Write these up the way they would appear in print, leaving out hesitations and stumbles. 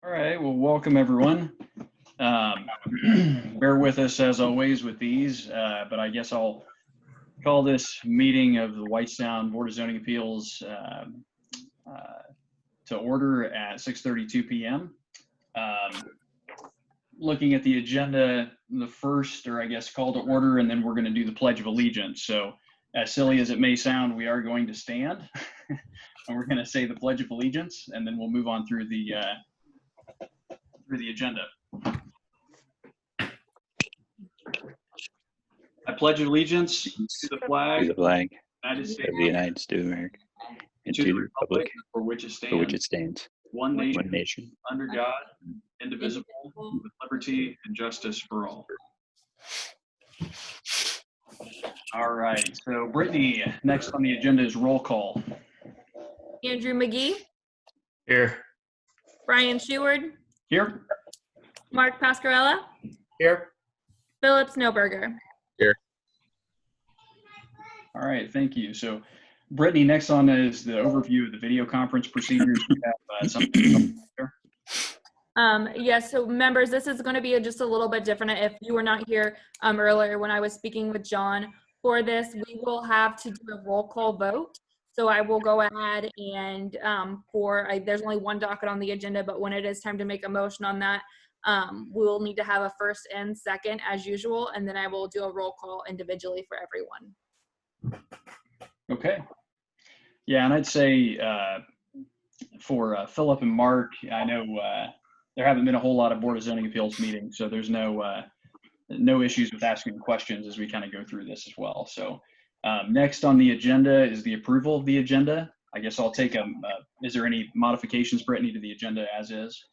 All right, well, welcome everyone. Bear with us as always with these, but I guess I'll call this meeting of the Whitestown Board of Zoning Appeals to order at 6:32 p.m. Looking at the agenda, the first, or I guess call to order, and then we're going to do the Pledge of Allegiance. So as silly as it may sound, we are going to stand and we're going to say the Pledge of Allegiance, and then we'll move on through the agenda. I pledge allegiance to the flag of the United States United States of America, and to the republic for which it stands, one one nation, nation, under God, indivisible, with liberty and justice for all. All right, so Brittany, next on the agenda is roll call. Andrew McGee, Here. Brian Sheward, Here. Mark Pascarella, Here. Philip Snowberger. All right, thank you. So Brittany, next on is the overview of the video conference procedures. We have something there. Yes, so members, this is going to be just a little bit different. If you were not here earlier when I was speaking with John for this, we will have to do a roll call vote. So I will go ahead and there's only one docket on the agenda, but when it is time to make a motion on that, we will need to have a first and second as usual, and then I will do a roll call individually for everyone. Okay. Yeah, and I'd say for Philip and Mark, I know there haven't been a whole lot of Board of Zoning Appeals meetings, so there's no issues with asking questions as we kind of go through this as well. So next on the agenda is the approval of the agenda. I guess I'll take is there any modifications, Brittany, to the agenda as is?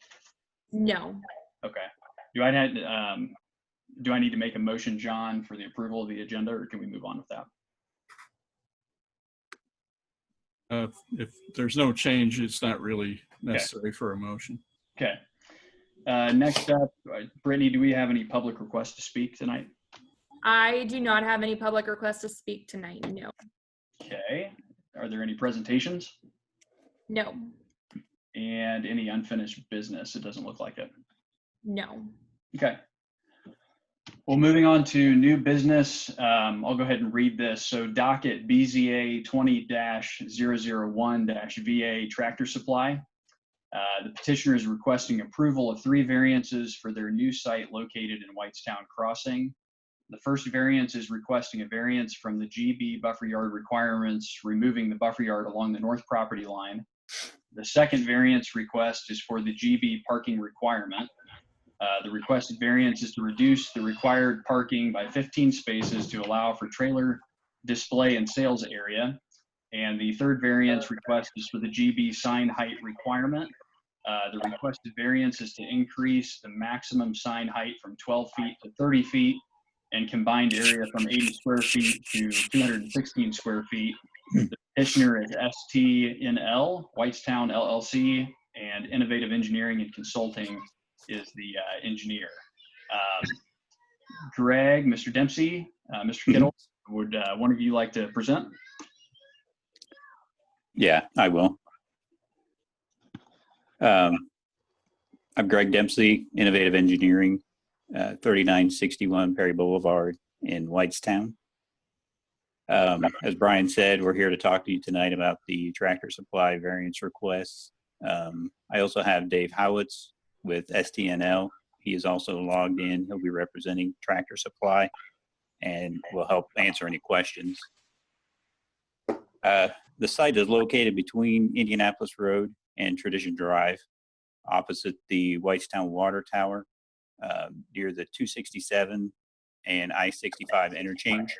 No. Okay. Do I need to make a motion, John, for the approval of the agenda, or can we move on with that? If there's no change, it's not really necessary for a motion. Okay. Next up, Brittany, do we have any public requests to speak tonight? I do not have any public requests to speak tonight, no. Okay. Are there any presentations? No. And any unfinished business? It doesn't look like it. No. Okay. Well, moving on to new business, I'll go ahead and read this. So docket BZA 20-001-VA tractor supply. The petitioner is requesting approval of 3 variances for their new site located in Whitestown Crossing. The first variance is requesting a variance from the GB buffer yard requirements, removing the buffer yard along the north property line. The second variance request is for the GB parking requirement. The requested variance is to reduce the required parking by 15 spaces to allow for trailer display and sales area. And the third variance request is for the GB sign height requirement. The requested variance is to increase the maximum sign height from 12 feet to 30 feet and combined area from 80 square feet to 216 square feet. The petitioner is STNL, Whitestown LLC, and Innovative Engineering and Consulting is the engineer. Greg, Mr. Dempsey, Mr. Kittle, would one of you like to present? Yeah, I will. I'm Greg Dempsey, Innovative Engineering, 3961 Perry Boulevard in Whitestown. As Brian said, we're here to talk to you tonight about the tractor supply variance requests. I also have Dave Howitz with STNL. He is also logged in. He'll be representing Tractor Supply and will help answer any questions. The site is located between Indianapolis Road and Tradition Drive, opposite the Whitestown Water Tower, near the 267 and I-65 interchange.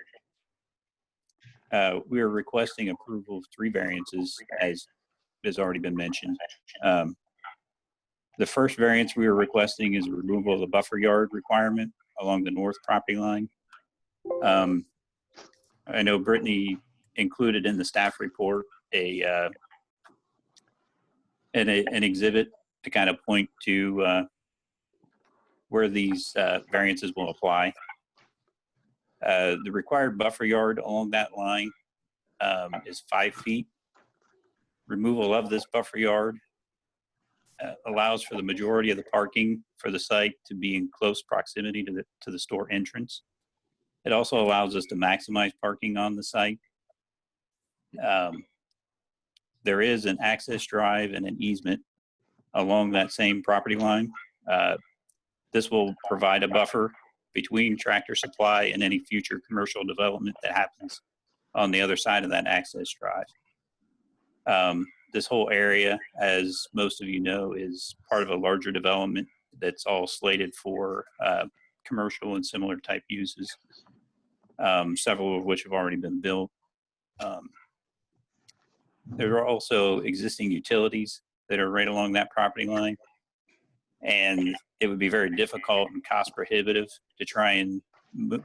We are requesting approval of 3 variances, as has already been mentioned. The first variance we are requesting is removal of the buffer yard requirement along the north property line. I know Brittany included in the staff report an exhibit to kind of point to where these variances will apply. The required buffer yard along that line is 5 feet. Removal of this buffer yard allows for the majority of the parking for the site to be in close proximity to the store entrance. It also allows us to maximize parking on the site. There is an access drive and an easement along that same property line. This will provide a buffer between Tractor Supply and any future commercial development that happens on the other side of that access drive. This whole area, as most of you know, is part of a larger development that's all slated for commercial and similar type uses, several of which have already been built. There are also existing utilities that are right along that property line, and it would be very difficult and cost prohibitive to try and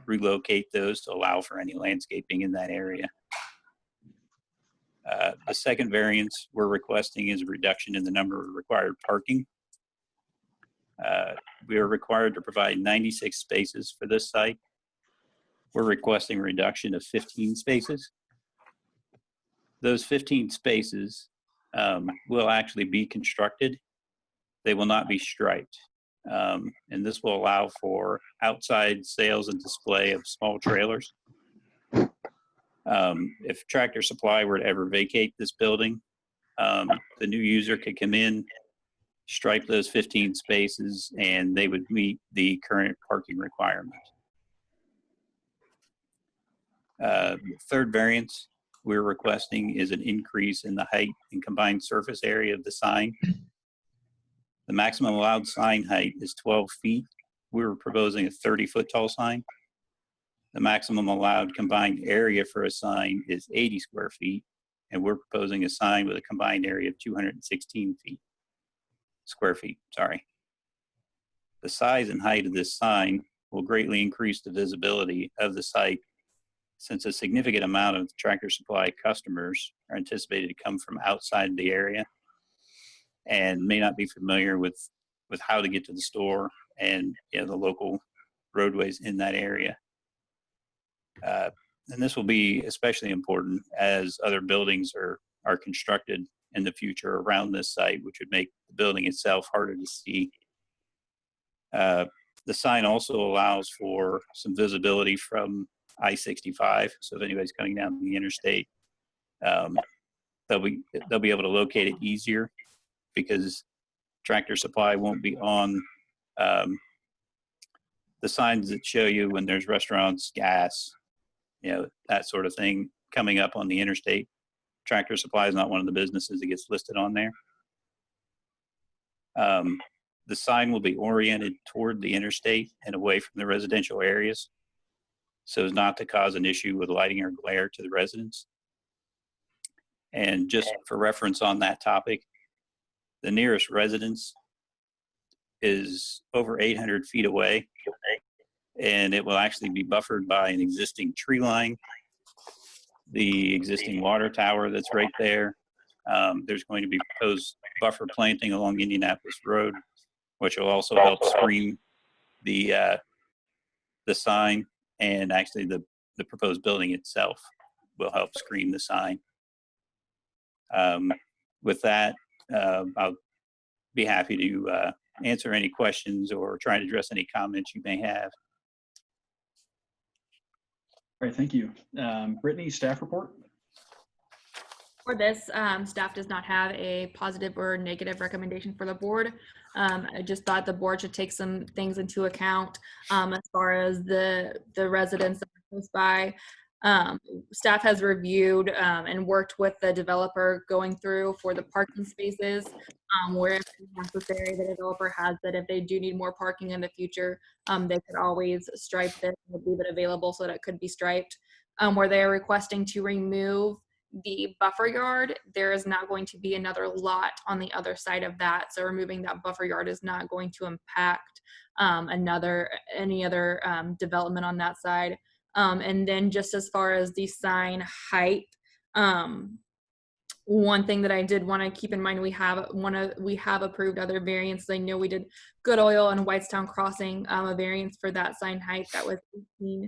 relocate those to allow for any landscaping in that area. The second variance we're requesting is a reduction in the number of required parking. We are required to provide 96 spaces for this site. We're requesting a reduction of 15 spaces. Those 15 spaces will actually be constructed. They will not be striped. And this will allow for outside sales and display of small trailers. If Tractor Supply were to ever vacate this building, the new user could come in, stripe those 15 spaces, and they would meet the current parking requirement. Third variance we're requesting is an increase in the height and combined surface area of the sign. The maximum allowed sign height is 12 feet. We were proposing a 30-foot tall sign. The maximum allowed combined area for a sign is 80 square feet, and we're proposing a sign with a combined area of 216 square feet. The size and height of this sign will greatly increase the visibility of the site, since a significant amount of Tractor Supply customers are anticipated to come from outside the area and may not be familiar with how to get to the store and the local roadways in that area. And this will be especially important as other buildings are constructed in the future around this site, which would make the building itself harder to see. The sign also allows for some visibility from I-65. So if anybody's coming down the interstate, they'll be able to locate it easier, because Tractor Supply won't be on the signs that show you when there's restaurants, gas, that sort of thing coming up on the interstate. Tractor Supply is not one of the businesses that gets listed on there. The sign will be oriented toward the interstate and away from the residential areas, so as not to cause an issue with lighting or glare to the residents. And just for reference on that topic, the nearest residence is over 800 feet away, and it will actually be buffered by an existing tree line, the existing water tower that's right there. There's going to be proposed buffer planting along Indianapolis Road, which will also help screen the sign, and actually the proposed building itself will help screen the sign. With that, I'll be happy to answer any questions or try to address any comments you may have. All right, thank you. Brittany, staff report? For this, staff does not have a positive or negative recommendation for the board. I just thought the board should take some things into account as far as the residents that are close by. Staff has reviewed and worked with the developer going through for the parking spaces, where if necessary, the developer has that if they do need more parking in the future, they could always stripe this and leave it available so that it could be striped. Where they are requesting to remove the buffer yard, there is not going to be another lot on the other side of that. So removing that buffer yard is not going to impact any other development on that side. And then just as far as the sign height, one thing that I did want to keep in mind, we have approved other variants. I know we did Good Oil and Whitestown Crossing, a variance for that sign height that was 18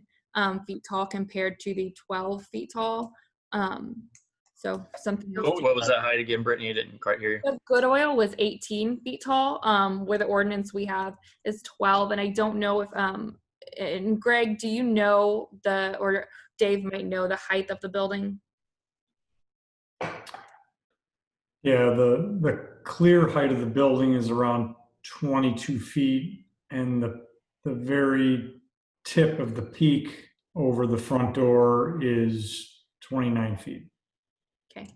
feet tall compared to the 12 feet tall. So something else. What was that height again, Brittany? I didn't quite hear you. The good oil was 18 feet tall, where the ordinance we have is 12. And I don't know if, and Greg, do you know or Dave might know the height of the building? Yeah, the clear height of the building is around 22 feet, and the very tip of the peak over the front door is 29 feet. Okay.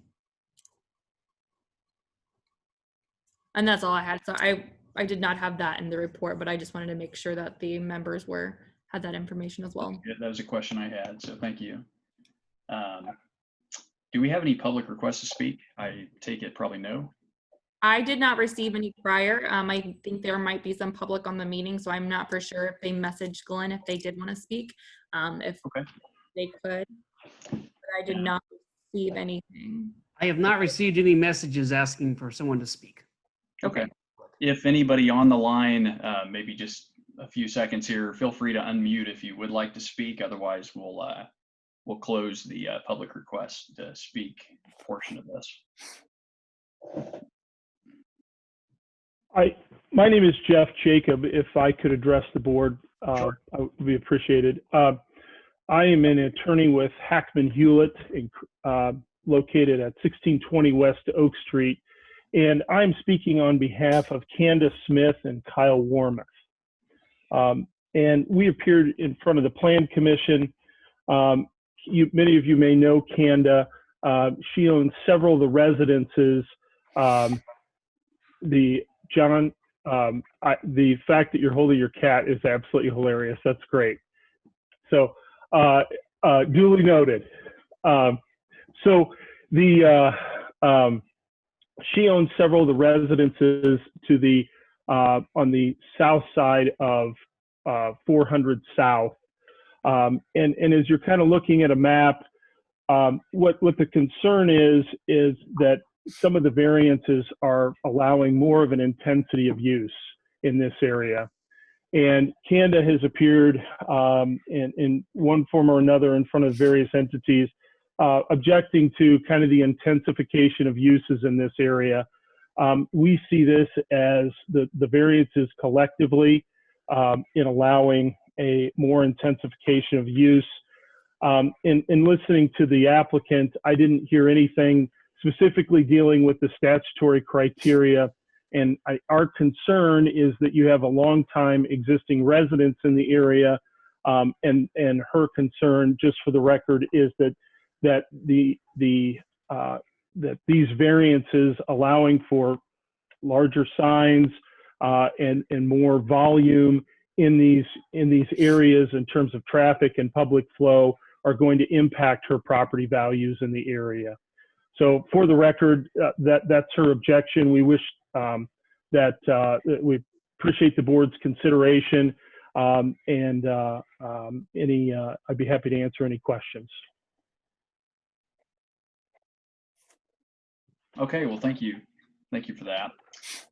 And that's all I had. So I did not have that in the report, but I just wanted to make sure that the members had that information as well. Yeah, that was a question I had, so thank you. Do we have any public requests to speak? I take it probably no. I did not receive any prior. I think there might be some public on the meeting, so I'm not for sure if they messaged Glenn if they did want to speak, if Okay. they could. But I did not receive anything. I have not received any messages asking for someone to speak. Okay. If anybody on the line, maybe just a few seconds here, feel free to unmute if you would like to speak. Otherwise, we'll close the public request to speak portion of this. My name is Jeff Jacob. If I could address the board, Sure. I would be appreciated. I am an attorney with Hackman Hewlett, located at 1620 West Oak Street, and I'm speaking on behalf of Candace Smith and Kyle Warmoth. And we appeared in front of the Plan Commission. Many of you may know Kanda. She owns several of the residences. The fact that you're holding your cat is absolutely hilarious. That's great. So duly noted. She owns several of the residences on the south side of 400 South. And as you're kind of looking at a map, what the concern is that some of the variances are allowing more of an intensity of use in this area. And Kanda has appeared in one form or another in front of various entities, objecting to kind of the intensification of uses in this area. We see this as the variances collectively in allowing a more intensification of use. In listening to the applicant, I didn't hear anything specifically dealing with the statutory criteria. And our concern is that you have a long-time existing residence in the area, and her concern, just for the record, is that these variances allowing for larger signs and more volume in these areas in terms of traffic and public flow are going to impact her property values in the area. So for the record, that's her objection. We wish that we appreciate the board's consideration, and I'd be happy to answer any questions. Okay, well, thank you. Thank you for that.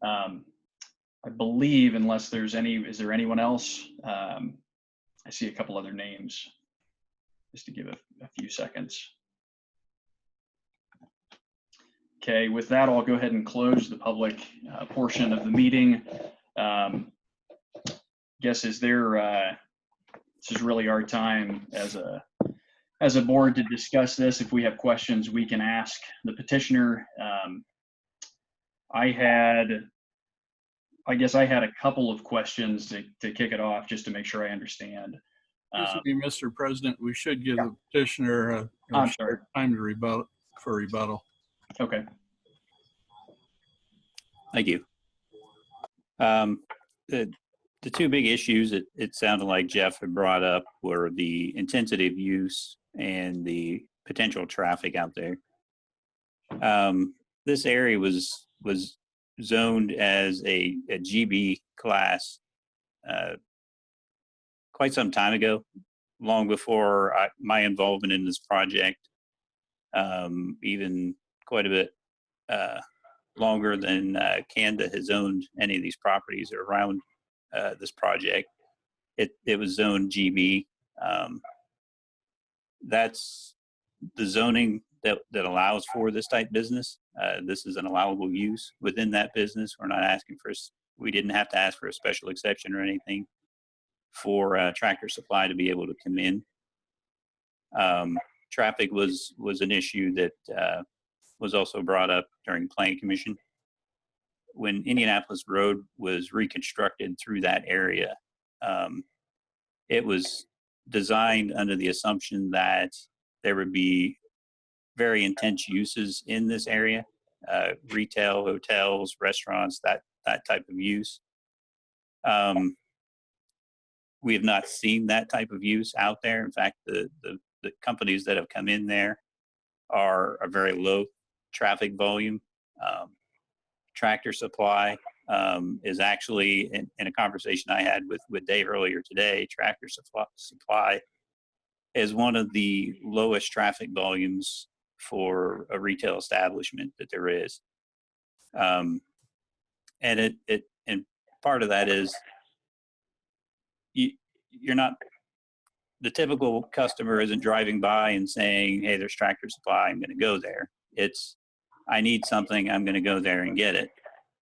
I believe, unless there's is there anyone else? I see a couple other names, just to give a few seconds. Okay, with that, I'll go ahead and close the public portion of the meeting. Guess this is really our time as a board to discuss this. If we have questions, we can ask the petitioner. I guess I had a couple of questions to kick it off, just to make sure I understand. Mr. President, we should give the petitioner I'm sorry. time to rebuttal. Okay. Thank you. The two big issues it sounded like Jeff had brought up were the intensity of use and the potential traffic out there. This area was zoned as a GB class quite some time ago, long before my involvement in this project, even quite a bit longer than Kanda has owned any of these properties around this project. It was zoned GB. That's the zoning that allows for this type business. This is an allowable use within that business. We're not asking for, we didn't have to ask for a special exception or anything for Tractor Supply to be able to come in. Traffic was an issue that was also brought up during Planning Commission. When Indianapolis Road was reconstructed through that area, it was designed under the assumption that there would be very intense uses in this area, retail, hotels, restaurants, that type of use. We have not seen that type of use out there. In fact, the companies that have come in there are a very low traffic volume. Tractor Supply is actually, in a conversation I had with Dave earlier today, Tractor Supply is one of the lowest traffic volumes for a retail establishment that there is. And and part of that is you're not, the typical customer isn't driving by and saying, hey, there's Tractor Supply, I'm going to go there. It's, I need something, I'm going to go there and get it.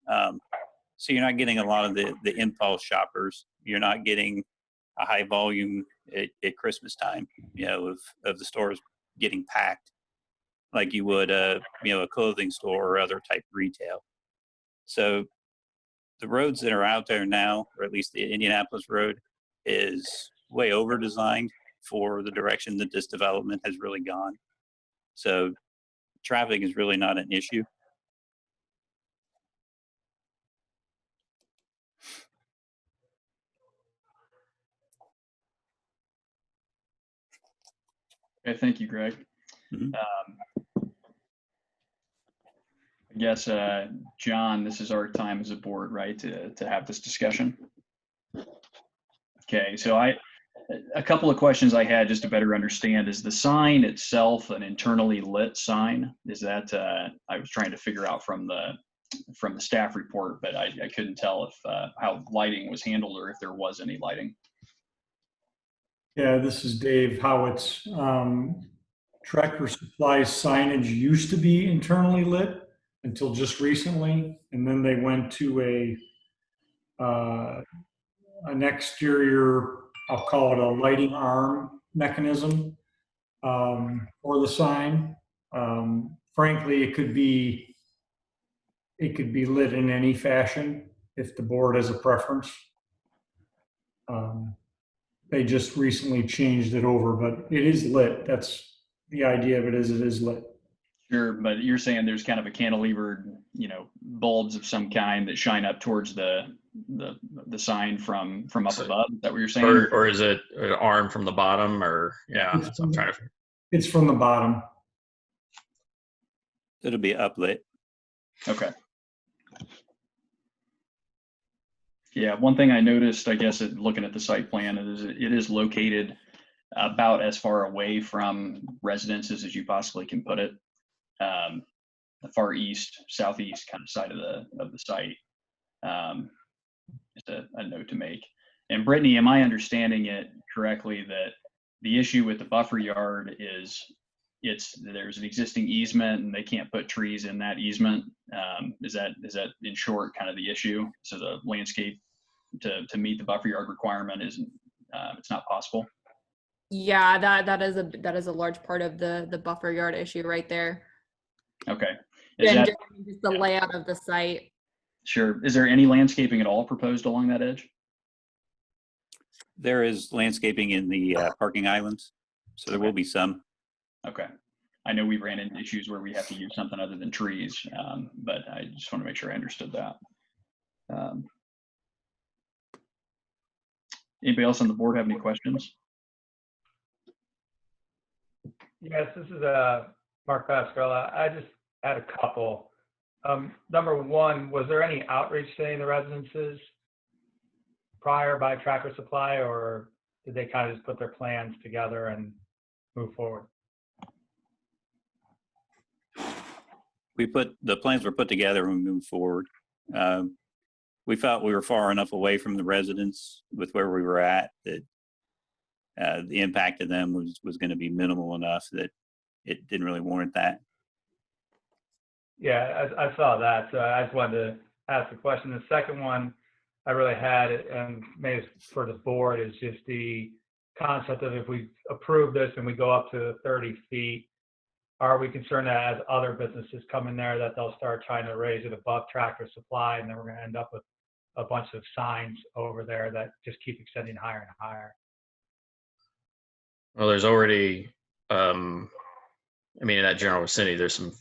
So you're not getting a lot of the impulse shoppers. You're not getting a high volume at Christmas time, of the stores getting packed like you would a clothing store or other type retail. So the roads that are out there now, or at least the Indianapolis road, is way over designed for the direction that this development has really gone. So traffic is really not an issue. Okay, thank you, Greg. Mhm. I guess, John, this is our time as a board, right, to have this discussion? Okay, so a couple of questions I had just to better understand. Is the sign itself an internally lit sign? Is that, I was trying to figure out from the staff report, but I couldn't tell if how lighting was handled or if there was any lighting. Yeah, this is Dave Howitz. Tractor Supply signage used to be internally lit until just recently, and then they went to an exterior, I'll call it a lighting arm mechanism for the sign. Frankly, it could be lit in any fashion if the board has a preference. They just recently changed it over, but it is lit. That's the idea of it, is it is lit. Sure, but you're saying there's kind of a cantilevered, bulbs of some kind that shine up towards the sign from up above. Is that what you're saying? Or is it an arm from the bottom? Or yeah, so I'm trying to. It's from the bottom. It'll be uplit. Okay. Yeah, one thing I noticed, I guess, looking at the site plan, is it is located about as far away from residences as you possibly can put it. The far east, southeast kind of side of the site. Just a note to make. And Brittany, am I understanding it correctly that the issue with the buffer yard is there's an existing easement and they can't put trees in that easement? Is that in short kind of the issue? So the landscape to meet the buffer yard requirement isn't, it's not possible? Yeah, that is a large part of the buffer yard issue right there. Okay. And just the layout of the site. Sure. Is there any landscaping at all proposed along that edge? There is landscaping in the parking islands, so there will be some. Okay. I know we ran into issues where we have to use something other than trees, but I just want to make sure I understood that. Anybody else on the board have any questions? Yes, this is Mark Pascarella. I just had a couple. Number one, was there any outreach to any of the residences prior by Tractor Supply, or did they kind of just put their plans together and move forward? The plans were put together and we moved forward. We felt we were far enough away from the residents with where we were at that the impact of them was going to be minimal enough that it didn't really warrant that. Yeah, I saw that. So I just wanted to ask the question. The second one I really had, and maybe for the board, is just the concept of if we approve this and we go up to 30 feet, are we concerned that as other businesses come in there that they'll start trying to raise it above Tractor Supply, and then we're going to end up with a bunch of signs over there that just keep extending higher and higher? Well, there's already, in that general vicinity, there's some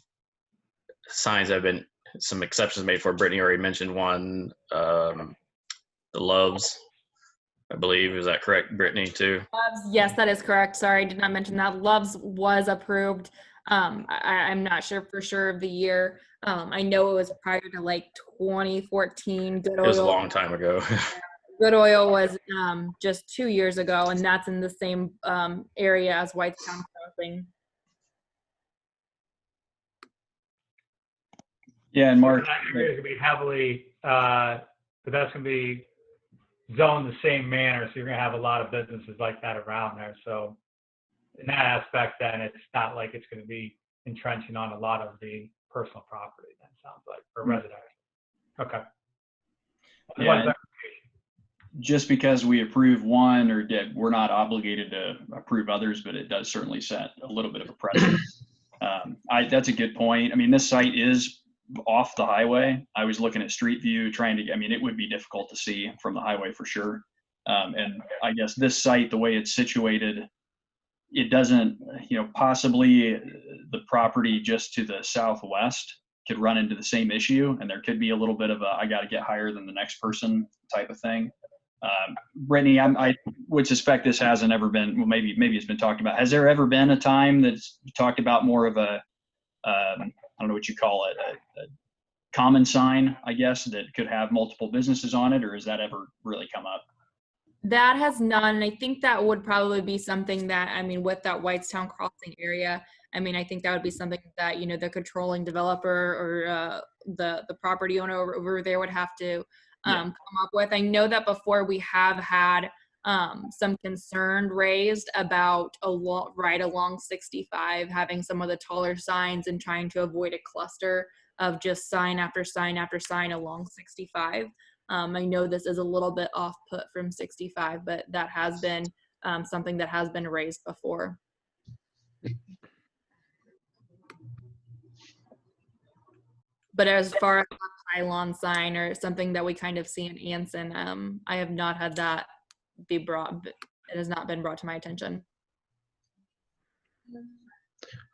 signs that have been, some exceptions made for. Brittany already mentioned one, the Loves, I believe. Is that correct, Brittany, too? Loves, yes, that is correct. Sorry, I did not mention that. Loves was approved. I'm not sure for sure of the year. I know it was prior to like 2014. Good It was a Oil. long time ago. Good Oil was just 2 years ago, and that's in the same area as Whitestown Crossing. Yeah, and Mark, That area is going to be heavily, but that's going to be zoned the same manner. So you're going to have a lot of businesses like that around there. So in that aspect, then it's not like it's going to be entrenching on a lot of the personal property, then sounds like, or residential. Okay. yeah, and just because we approve one or did, we're not obligated to approve others, but it does certainly set a little bit of a precedent. That's a good point. I mean, this site is off the highway. I was looking at Street View trying to, it would be difficult to see from the highway for sure. And I guess this site, the way it's situated, it doesn't, possibly the property just to the southwest could run into the same issue. And there could be a little bit of a, I got to get higher than the next person type of thing. Brittany, I would suspect this hasn't ever been, well, maybe it's been talked about. Has there ever been a time that's talked about more of a, I don't know what you call it, a common sign, I guess, that could have multiple businesses on it, or has that ever really come up? That has none. And I think that would probably be something that, with that Whitestown Crossing area, I think that would be something that, the controlling developer or the property owner over there would have to come up with. I know that before we have had some concern raised about right along 65, having some of the taller signs and trying to avoid a cluster of just sign after sign after sign along 65. I know this is a little bit off put from 65, but that has been something that has been raised before. But as far as a pylon sign or something that we kind of see in Anson, I have not had that be brought. It has not been brought to my attention.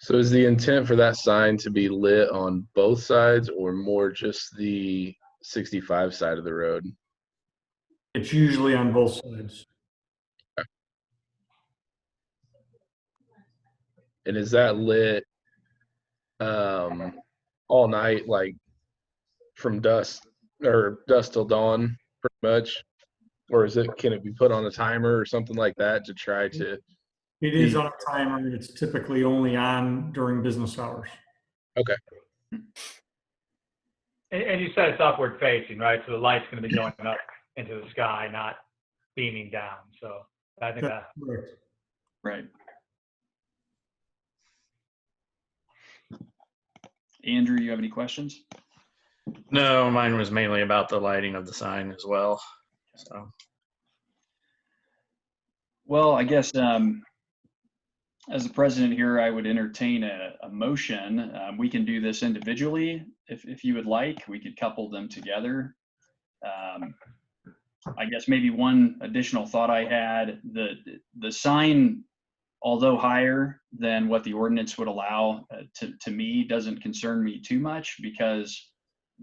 So is the intent for that sign to be lit on both sides or more just the 65 side of the road? It's usually on both sides. And is that lit all night, like from dusk till dawn, pretty much? Or can it be put on a timer or something like that to try to? It is on a timer. It's typically only on during business hours. Okay. And you said it's upward facing, right? So the light's going to be going up into the sky, not beaming down. So I think that. Right. Andrew, you have any questions? No, mine was mainly about the lighting of the sign as well. So. Well, I guess as the president here, I would entertain a motion. We can do this individually if you would like. We could couple them together. I guess maybe one additional thought I had, the sign, although higher than what the ordinance would allow, to me doesn't concern me too much, because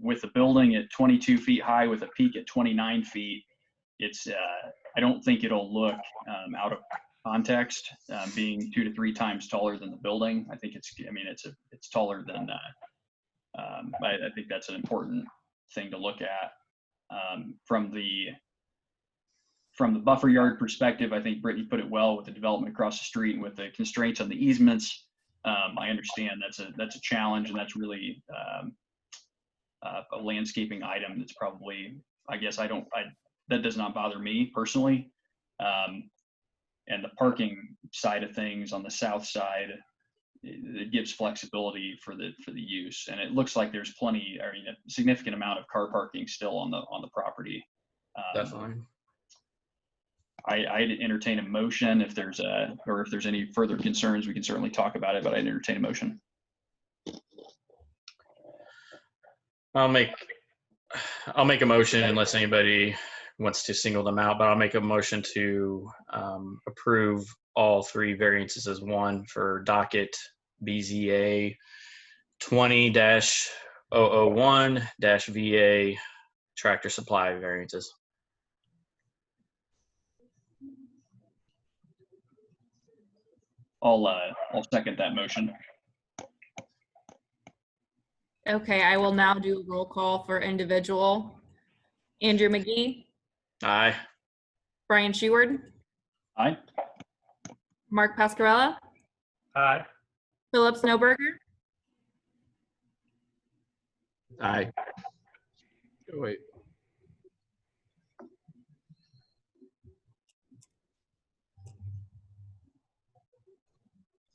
with the building at 22 feet high with a peak at 29 feet, it's I don't think it'll look out of context, being 2 to 3 times taller than the building. I think it's taller than I think that's an important thing to look at. From the buffer yard perspective, I think Brittany put it well with the development across the street and with the constraints on the easements. I understand that's a challenge, and that's really a landscaping item that's probably, I guess that does not bother me personally. And the parking side of things on the south side, it gives flexibility for the use. And it looks like there's plenty, or a significant amount of car parking still on the property. Definitely. I'd entertain a motion if there's any further concerns, we can certainly talk about it, but I'd entertain a motion. I'll make a motion unless anybody wants to single them out, but I'll make a motion to approve all three variances as one for docket BZA 20-001-VA Tractor Supply variances. I'll second that motion. Okay, I will now do a roll call for individual. Andrew McGee, Aye. Brian Sheward, Aye. Mark Pascarella, Aye. Philip Snowberger, Aye. Oh, wait.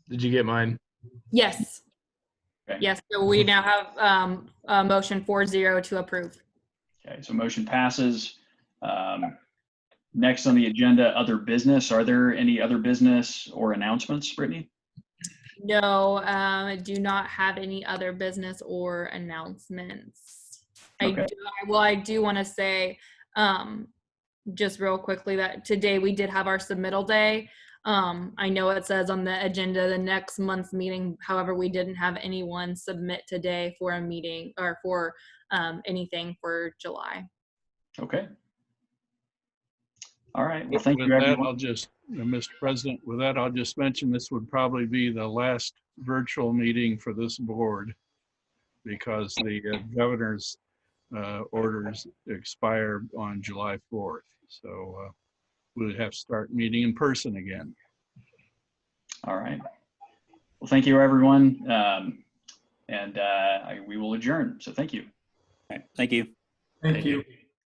Did you get mine? yes. Okay. Yes, so we now have a motion 4-0 to approve. Okay, so motion passes. Next on the agenda, other business. Are there any other business or announcements, Brittany? No, I do not have any other business or announcements. Okay. I do want to say, just real quickly, that today we did have our submittal day. I know it says on the agenda the next month's meeting. However, we didn't have anyone submit today for a meeting or for anything for July. Okay. All right. Well, With thank you, that, everyone. I'll just, Mr. President, with that, I'll just mention this would probably be the last virtual meeting for this board because the governor's orders expire on July 4th. So we'll have to start meeting in person again. All right. Well, thank you, everyone. We will adjourn. So thank you. All right, thank you. Thank you.